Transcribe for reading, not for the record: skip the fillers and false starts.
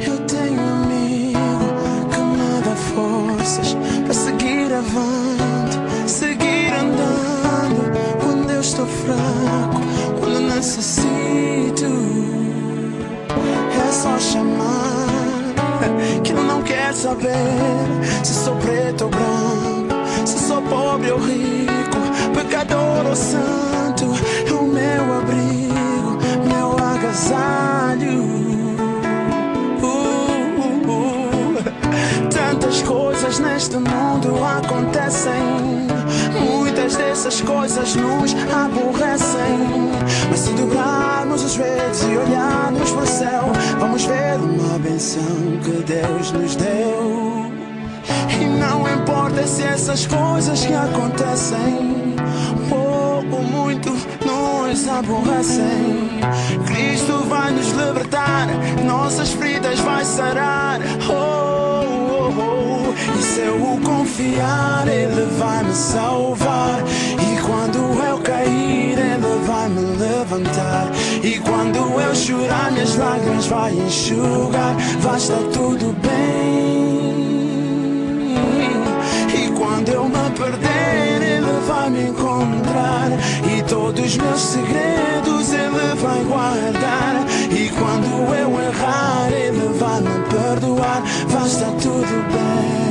Eu tenho um amigo que me dá forças para seguir avante, seguir andando quando eu estou fraco, quando necessito. É só chamar, que ele não quer saber se sou preto ou branco, se sou pobre ou rico, pecador ou santo. É o meu abrigo, meu agasalho. Tantas coisas neste mundo acontecem, muitas dessas coisas nos aborrecem. Mas se dobrarmos os joelhos e olharmos para o céu, vamos ver uma benção que Deus nos deu. E não importa se essas coisas que acontecem pouco ou muito nos aborrecem, Cristo vai nos libertar, nossas feridas vai sarar. E se eu o confiar, Ele vai me salvar. E quando eu cair, Ele vai me levantar. E quando eu chorar, minhas lágrimas vai enxugar. Vai estar tudo bem. E quando eu me perder, Ele vai me encontrar. E todos os meus segredos Ele vai guardar. E quando eu errar, Ele vai me perdoar. Vai estar tudo bem.